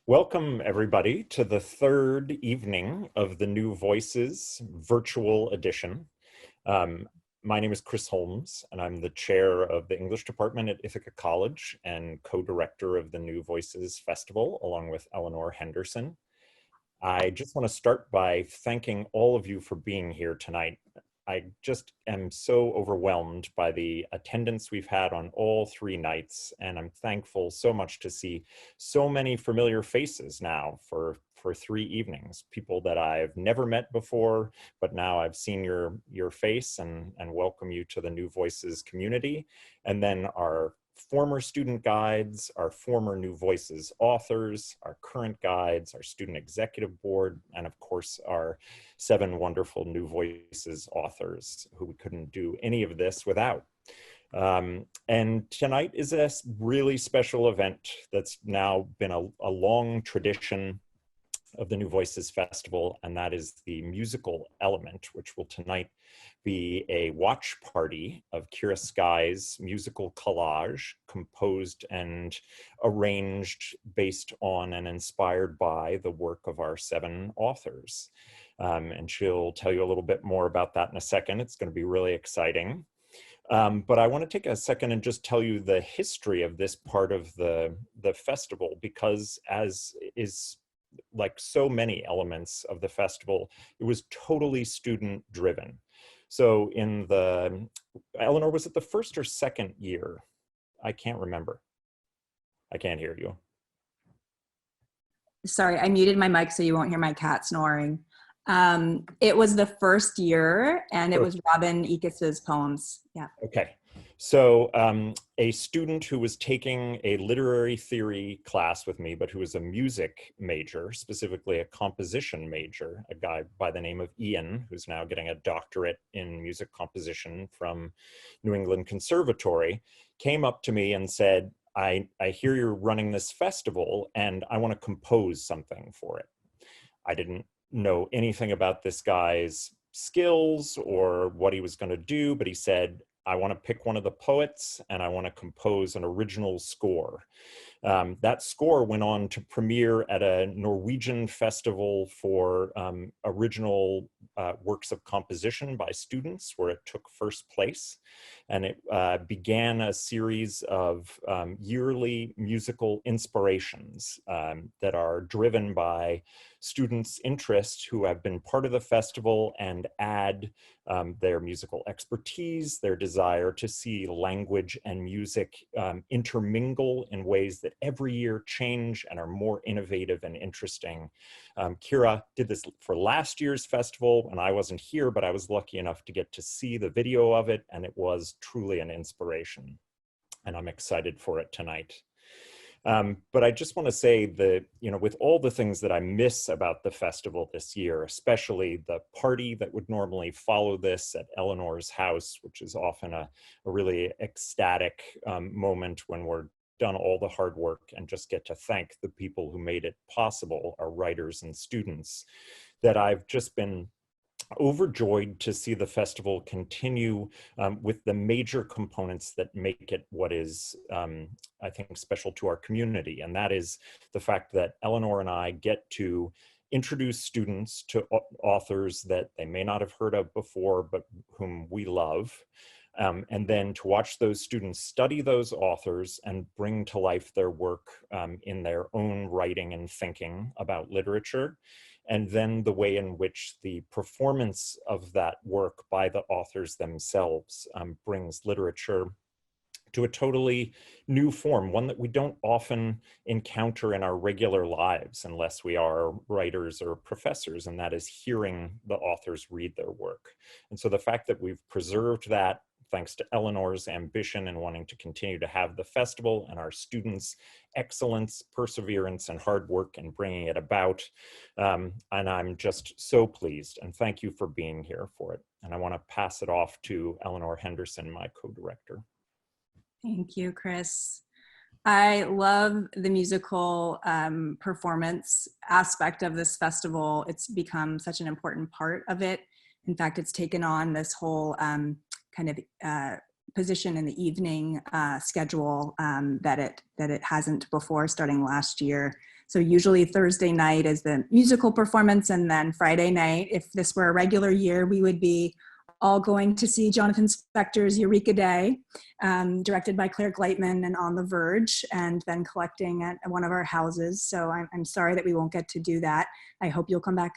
Welcome, everybody, to the third evening of the New Voices virtual edition. Um, my name is Chris Holmes, and I'm the chair of the English department at Ithaca College and co-director of the New Voices Festival, along with Eleanor Henderson. I just want to start by thanking all of you for being here tonight. I just am so overwhelmed by the attendance we've had on all three nights, and I'm thankful so much to see so many familiar faces now for three evenings, people that I've never met before, but now I've seen your face and welcome you to the New Voices community. And then our former student guides, our former New Voices authors, our current guides, our student executive board, and of course our 7 wonderful New Voices authors who we couldn't do any of this without. And tonight is a really special event that's now been a long tradition of the New Voices Festival, and that is the musical element, which will tonight be a watch party of Kyra Skye's musical collage, composed and arranged based on and inspired by the work of our 7 authors. And she'll tell you a little bit more about that in a second. It's going to be really exciting. But I want to take a second and just tell you the history of this part of the festival, because as is like so many elements of the festival, it was totally student driven. So in the, Eleanor, was it the first or second year? I can't remember. I can't hear you. Sorry, I muted my mic so you won't hear my cat snoring. It was the first year, and it was Robin Ekis's poems. Yeah. Okay. So a student who was taking a literary theory class with me, but who was a music major, specifically a composition major, a guy by the name of Ian, who's now getting a doctorate in music composition from New England Conservatory, came up to me and said, I hear you're running this festival and I want to compose something for it. I didn't know anything about this guy's skills or what he was going to do, but he said, I want to pick one of the poets and I want to compose an original score. That score went on to premiere at a Norwegian festival for original works of composition by students, where it took first place. And it began a series of yearly musical inspirations that are driven by students' interests who have been part of the festival and add their musical expertise, their desire to see language and music intermingle in ways that every year change and are more innovative and interesting. Kyra did this for last year's festival, and I wasn't here, but I was lucky enough to get to see the video of it, and it was truly an inspiration. And I'm excited for it tonight. But I just want to say that, with all the things that I miss about the festival this year, especially the party that would normally follow this at Eleanor's house, which is often a really ecstatic moment when we're done all the hard work and just get to thank the people who made it possible, our writers and students, that I've just been overjoyed to see the festival continue with the major components that make it what is, I think, special to our community. And that is the fact that Eleanor and I get to introduce students to authors that they may not have heard of before, but whom we love. And then to watch those students study those authors and bring to life their work in their own writing and thinking about literature. And then the way in which the performance of that work by the authors themselves brings literature to a totally new form, one that we don't often encounter in our regular lives unless we are writers or professors, and that is hearing the authors read their work. And so the fact that we've preserved that, thanks to Eleanor's ambition and wanting to continue to have the festival, and our students' excellence, perseverance, and hard work in bringing it about. And I'm just so pleased, and thank you for being here for it. And I want to pass it off to Eleanor Henderson, my co-director. Thank you, Chris. I love the musical performance aspect of this festival. It's become such an important part of it. In fact, it's taken on this whole kind of position in the evening schedule that it hasn't before, starting last year. So usually Thursday night is the musical performance, and then Friday night, if this were a regular year, we would be all going to see Jonathan Spector's Eureka Day, directed by Claire Gleitman and On the Verge, and then collecting at one of our houses. So I'm sorry that we won't get to do that. I hope you'll come back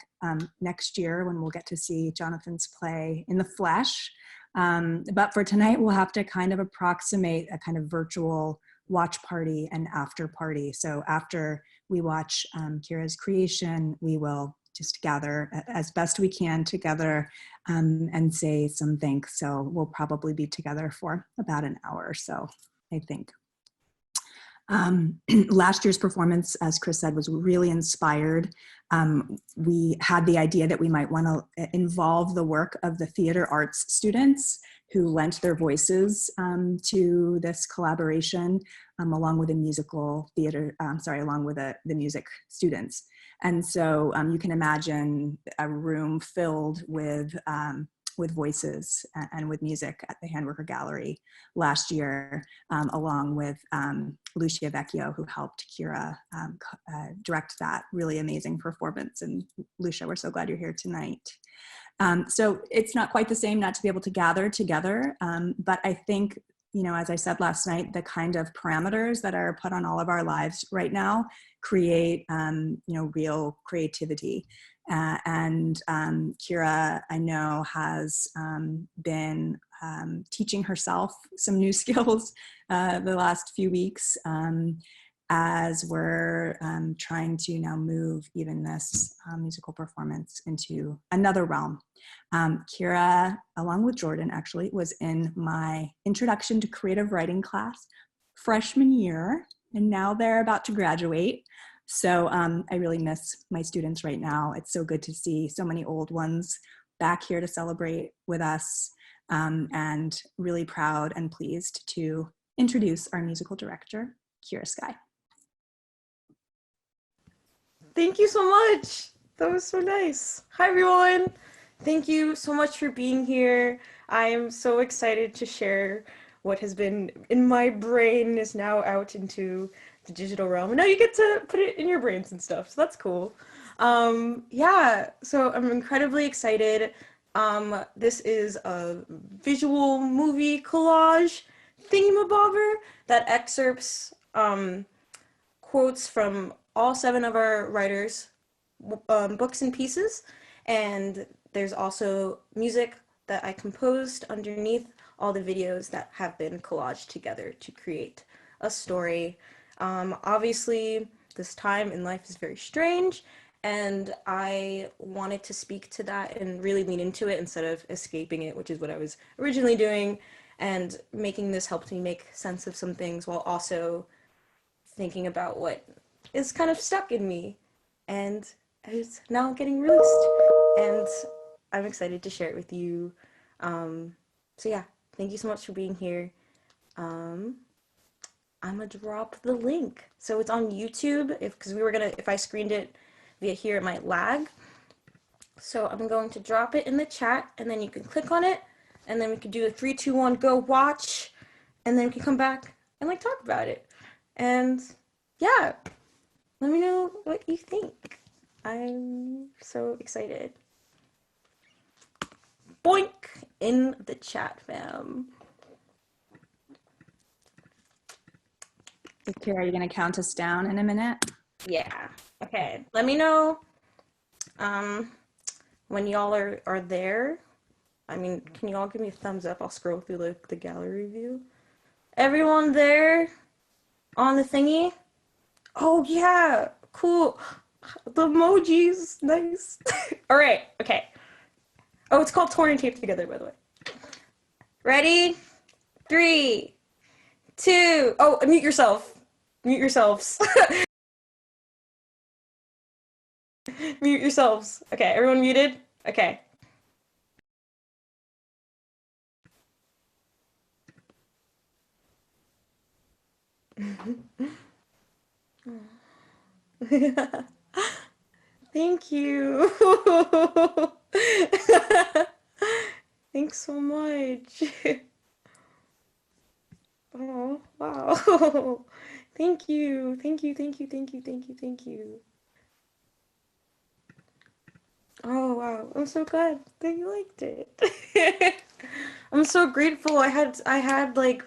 next year when we'll get to see Jonathan's play in the flesh. But for tonight, we'll have to kind of approximate a kind of virtual watch party and after party. So after we watch Kyra's creation, we will just gather as best we can together and say some thanks. So we'll probably be together for about an hour or so, I think. Last year's performance, as Chris said, was really inspired. We had the idea that we might want to involve the work of the theater arts students who lent their voices to this collaboration, along with the musical theater, along with the music students. And so you can imagine a room filled with voices and with music at the Handworker Gallery last year, along with Lucia Vecchio, who helped Kyra direct that really amazing performance. And Lucia, we're so glad you're here tonight. So it's not quite the same not to be able to gather together, but I think, you know, as I said last night, the kind of parameters that are put on all of our lives right now create, you know, real creativity. And Kyra, I know, has been teaching herself some new skills the last few weeks as we're trying to now move even this musical performance into another realm. Kyra, along with Jordan, actually, was in my Introduction to Creative Writing class freshman year, and now they're about to graduate. So I really miss my students right now. It's so good to see so many old ones back here to celebrate with us, and really proud and pleased to introduce our musical director, Kyra Skye. Thank you so much. That was so nice. Hi, everyone. Thank you so much for being here. I am so excited to share what has been in my brain is now out into the digital realm. And now you get to put it in your brains and stuff. So that's cool. Yeah, so I'm incredibly excited. This is a visual movie collage thingamabobber that excerpts quotes from all 7 of our writers' books and pieces. And there's also music that I composed underneath all the videos that have been collaged together to create a story. Obviously, this time in life is very strange, and I wanted to speak to that and really lean into it instead of escaping it, which is what I was originally doing. And making this helped me make sense of some things while also thinking about what is kind of stuck in me. And it's now getting released. And I'm excited to share it with you. So yeah, thank you so much for being here. I'm gonna drop the link. So it's on YouTube, because if I screened it via here, it might lag. So I'm going to drop it in the chat, and then you can click on it, and then we can do a 3, 2, 1, go watch, and then we can come back and like talk about it. And yeah, let me know what you think. I'm so excited. Boink in the chat, fam. Kyra, are you gonna count us down in a minute? Yeah. Okay. Let me know when y'all are there. I mean, can you all give me a thumbs up? I'll scroll through the gallery view. Everyone there on the thingy? Oh yeah, cool. The emojis, nice. All right, okay. Oh, it's called Torn and Taped Together, by the way. Ready? 3, 2. Oh, mute yourself. Mute yourselves. Mute yourselves. Okay, everyone muted? Okay. Thank you. Thanks so much. Oh, wow. Thank you. Thank you. Thank you. Thank you. Thank you. Thank you. Oh wow, I'm so glad that you liked it. I'm so grateful. I had like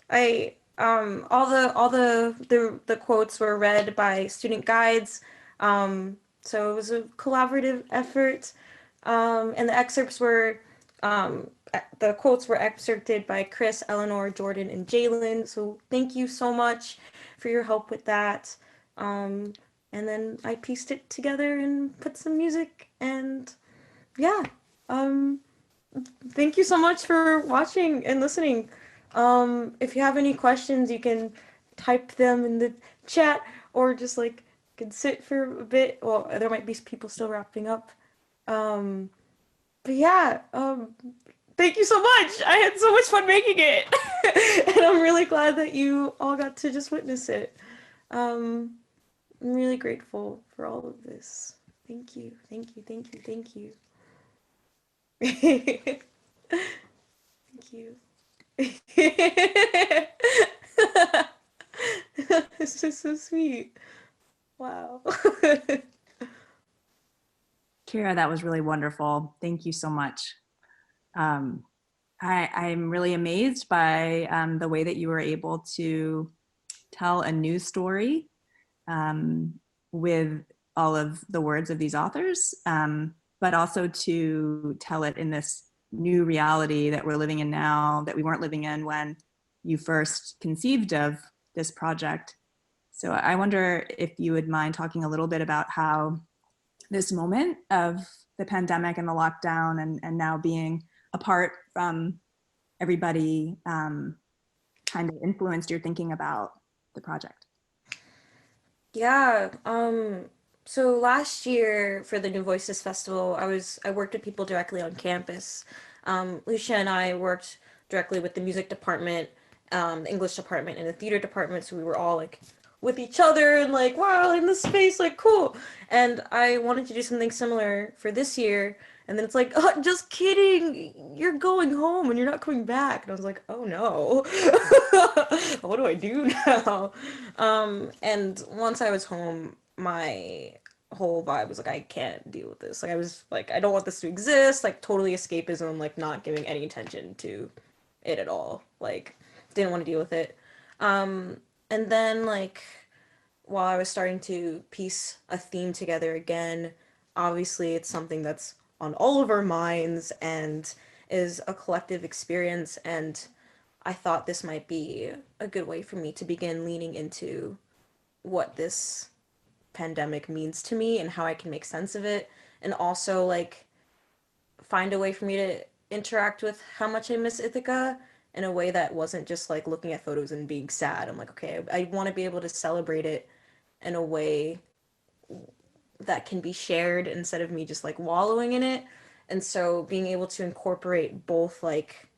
all the quotes were read by student guides. So it was a collaborative effort. And the quotes were excerpted by Chris, Eleanor, Jordan, and Jalen. So thank you so much for your help with that. Um, and then I pieced it together and put some music, and yeah. Um, Thank you so much for watching and listening. If you have any questions, you can type them in the chat, or just like can sit for a bit. Well, there might be people still wrapping up. Um, but yeah, thank you so much. I had so much fun making it. And I'm really glad that you all got to just witness it. I'm really grateful for all of this. Thank you. Thank you. Thank you. Thank you. Thank you. This is so sweet. Wow. Kyra, that was really wonderful. Thank you so much. I'm really amazed by the way that you were able to tell a new story with all of the words of these authors, but also to tell it in this new reality that we're living in now that we weren't living in when you first conceived of this project. So I wonder if you would mind talking a little bit about how this moment of the pandemic and the lockdown and now being apart from everybody kind of influenced your thinking about the project. Yeah, so last year for the New Voices Festival, I worked with people directly on campus. Lucia and I worked directly with the music department, the English department, and the theater department, so we were all like with each other and like, wow, in this space, like cool. And I wanted to do something similar for this year, and then it's like, oh, just kidding, you're going home and you're not coming back. And I was like, oh no. What do I do now? And once I was home, my whole vibe was like, I can't deal with this. Like, I was like, I don't want this to exist. Like, totally escapism, like, not giving any attention to it at all. Like, didn't want to deal with it. And then, like, while I was starting to piece a theme together again, obviously it's something that's on all of our minds and is a collective experience. And I thought this might be a good way for me to begin leaning into what this pandemic means to me and how I can make sense of it. And also, like, find a way for me to interact with how much I miss Ithaca in a way that wasn't just like looking at photos and being sad. I'm like, okay, I want to be able to celebrate it in a way that can be shared instead of me just like wallowing in it. And so being able to incorporate both like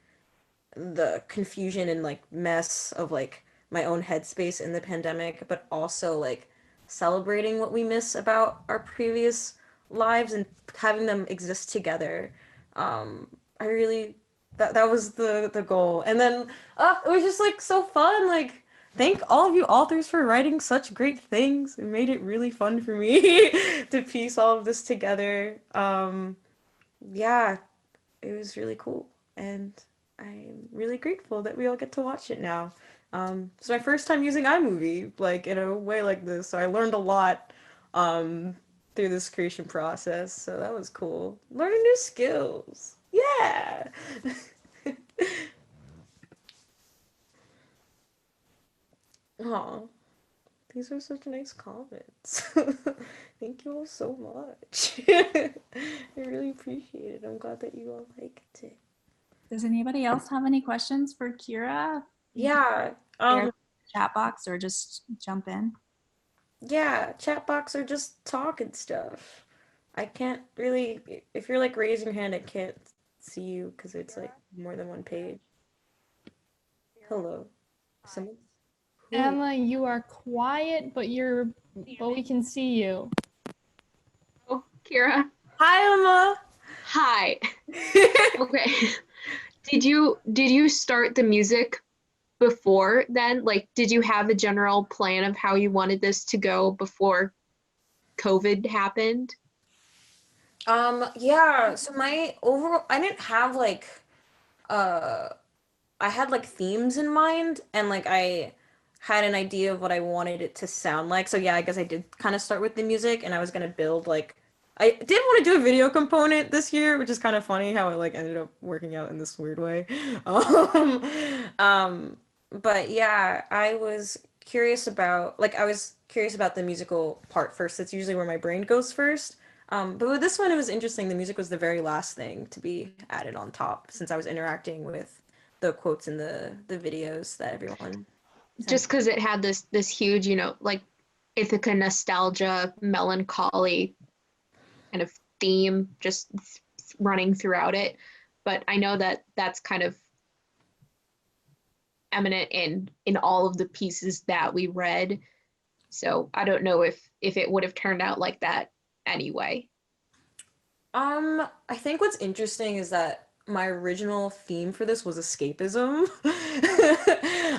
the confusion and like mess of like my own headspace in the pandemic, but also like celebrating what we miss about our previous lives and having them exist together. I really that was the goal. And then it was just like so fun. Like thank all of you authors for writing such great things. It made it really fun for me to piece all of this together. Yeah, it was really cool. And I'm really grateful that we all get to watch it now. It's my first time using iMovie, like in a way like this, so I learned a lot through this creation process. So that was cool. Learning new skills. Yeah. Aw, these are such nice comments. Thank you all so much. I really appreciate it. I'm glad that you all liked it. Does anybody else have any questions for Kyra? Yeah. Chat box or just jump in. Yeah, chat box or just talk and stuff. I can't really, if you're like raising your hand, I can't see you because it's like more than one page. Hello. Someone? Who? Emma, you are quiet, but we can see you. Oh, Kyra. Hi, Emma. Hi. Okay. Did you start the music before then? Like, did you have a general plan of how you wanted this to go before COVID happened? Yeah, so my overall, I didn't have like, uh, I had like themes in mind and like I had an idea of what I wanted it to sound like. So yeah, I guess I did kind of start with the music and I was gonna build like I did want to do a video component this year, which is kind of funny how it like ended up working out in this weird way. Um, um, but yeah, I was curious about the musical part first. That's usually where my brain goes first. But with this one, it was interesting. The music was the very last thing to be added on top since I was interacting with the quotes in the videos that everyone sent. Just because it had this huge, like Ithaca nostalgia, melancholy kind of theme just running throughout it. But I know that that's kind of eminent in all of the pieces that we read. So I don't know if it would have turned out like that anyway. I think what's interesting is that my original theme for this was escapism.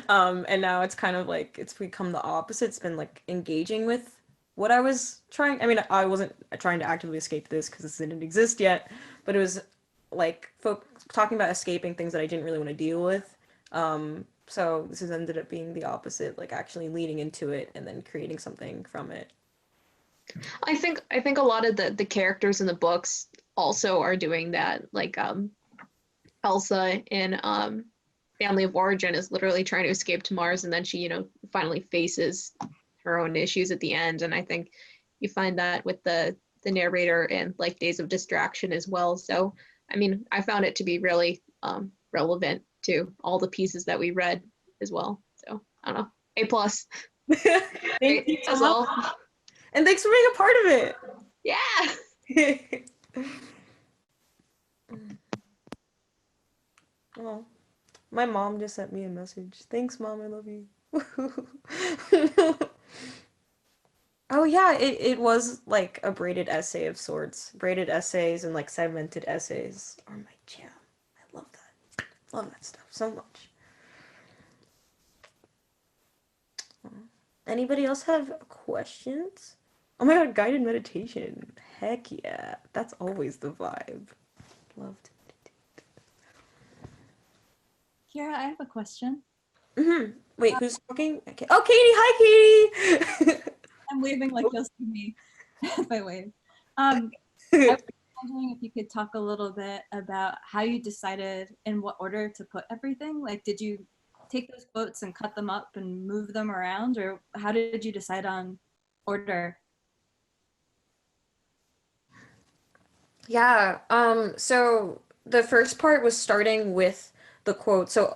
And now it's kind of like it's become the opposite. It's been like engaging with what I was trying. I mean, I wasn't trying to actively escape this because this didn't exist yet, but it was like talking about escaping things that I didn't really want to deal with. So this has ended up being the opposite, like actually leaning into it and then creating something from it. I think a lot of the characters in the books also are doing that. Like Elsa in Family of Origin is literally trying to escape to Mars, and then she, finally faces her own issues at the end. And I think you find that with the narrator in like Days of Distraction as well. So I mean, I found it to be really relevant to all the pieces that we read as well. So I don't know, A+. Thank you so As much. well. And thanks for being a part of it. Yeah. Oh, my mom just sent me a message. Thanks, Mom. I love you. Oh yeah, it was like a braided essay of sorts. Braided essays and like segmented essays are my jam. I love that. Love that stuff so much. Anybody else have questions? Oh my god, guided meditation. Heck yeah. That's always the vibe. Love to Kyra, I have a question. meditate. Wait, who's talking? Okay. Oh, Katie! Hi, Katie! I'm waving like you'll see me if I wave. I was wondering if you could talk a little bit about how you decided in what order to put everything. Like, did you take those quotes and cut them up and move them around, or how did you decide on order? Yeah, so the first part was starting with the quote. So,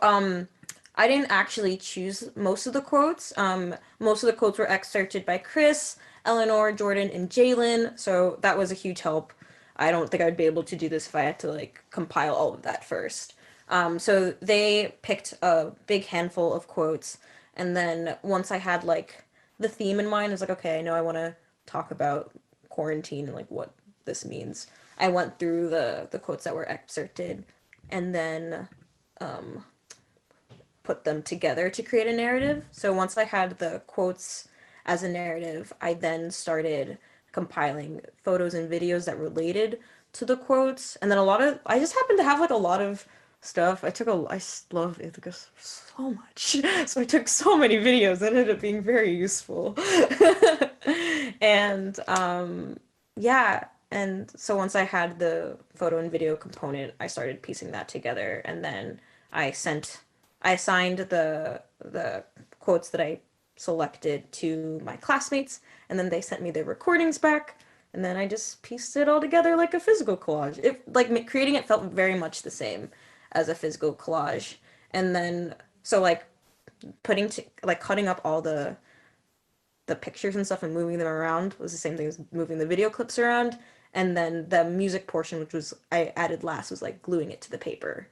I didn't actually choose most of the quotes. Most of the quotes were excerpted by Chris, Eleanor, Jordan, and Jalen, so that was a huge help. I don't think I would be able to do this if I had to like compile all of that first. So they picked a big handful of quotes, and then once I had like the theme in mind, I was like, okay, I know I want to talk about quarantine and like what this means. I went through the quotes that were excerpted and then put them together to create a narrative. So once I had the quotes as a narrative, I then started compiling photos and videos that related to the quotes. And then I just happened to have like a lot of stuff. I love Ithaca so much. So I took so many videos that ended up being very useful. And yeah, and so once I had the photo and video component, I started piecing that together, and then I assigned the quotes that I selected to my classmates, and then they sent me the recordings back, and then I just pieced it all together like a physical collage. Creating it felt very much the same as a physical collage, and then so like cutting up all the pictures and stuff and moving them around was the same thing as moving the video clips around. And then the music portion, which was I added last, was like gluing it to the paper.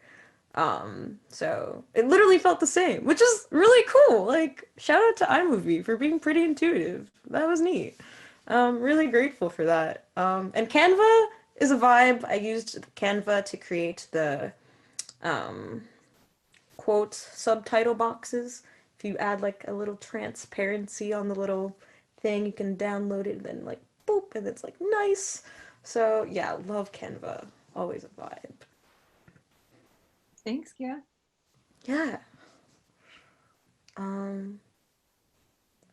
So it literally felt the same, which is really cool. Like, shout out to iMovie for being pretty intuitive. That was neat. Really grateful for that. And Canva is a vibe. I used Canva to create quote subtitle boxes. If you add like a little transparency on the little thing, you can download it and then like boop, and it's like nice. So yeah, love Canva. Always a vibe. Thanks, Kyra. Yeah.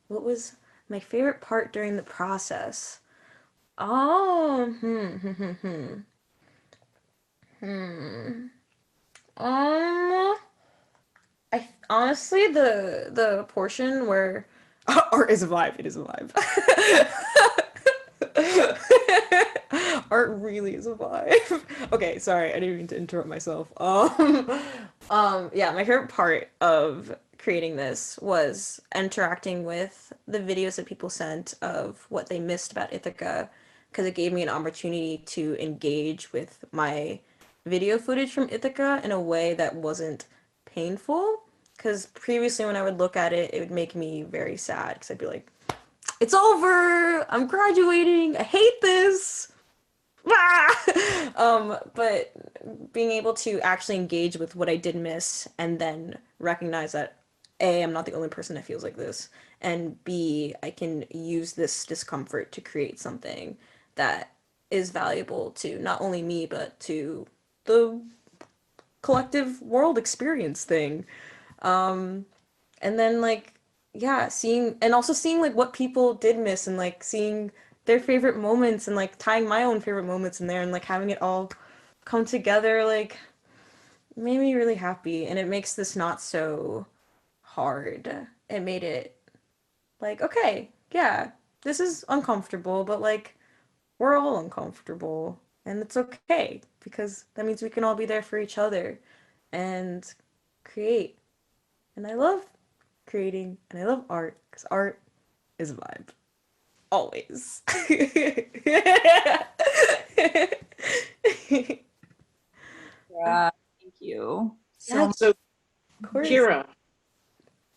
What was my favorite part during the process? Oh, I honestly the portion where art is a vibe. It is a vibe. Art really is a vibe. Okay, sorry, I didn't mean to interrupt myself. Yeah, my favorite part of creating this was interacting with the videos that people sent of what they missed about Ithaca, because it gave me an opportunity to engage with my video footage from Ithaca in a way that wasn't painful. Because previously, when I would look at it, it would make me very sad. Because I'd be like, "It's over! I'm graduating! I hate this!" But being able to actually engage with what I did miss and then recognize that A, I'm not the only person that feels like this, and B, I can use this discomfort to create something that is valuable to not only me but to the collective world experience thing. And then like yeah, seeing and also seeing like what people did miss and like seeing their favorite moments and like tying my own favorite moments in there and like having it all come together like made me really happy, and it makes this not so hard. It made it like okay, yeah, this is uncomfortable, but like we're all uncomfortable and it's okay because that means we can all be there for each other and create. And I love creating and I love art because art is a vibe. Always. Yeah, thank you. Yeah, So, of course. Kyra.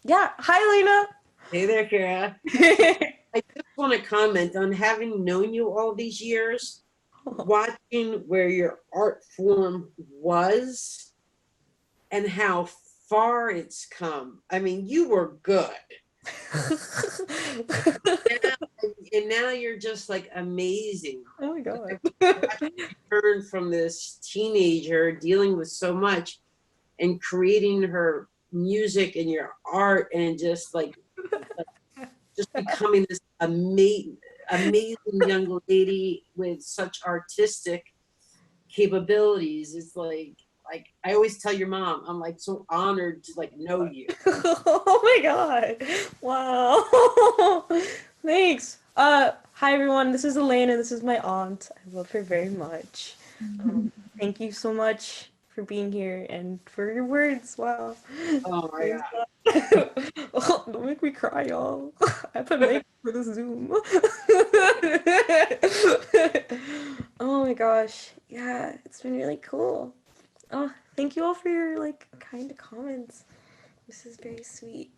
Yeah. Hi, Hey there, Kyra. Lena. I just want to comment on having known you all these years, watching where your art form was and how far it's come. I mean, you were good. And now you're just like amazing. Oh my god. Turn from this teenager dealing with so much and creating her music and your art and just just becoming this amazing young lady with such artistic capabilities. It's like I always tell your mom, I'm like so honored to like know you. Oh my god. Wow. Thanks. Hi everyone. This is Elena. This is my aunt. I love her very much. Thank you so much for being here and for your words. Wow. Oh my god. Oh, don't make me cry, y'all. I put makeup for the Zoom. Oh my gosh. Yeah, it's been really cool. Oh, thank you all for your like kind comments. This is very sweet.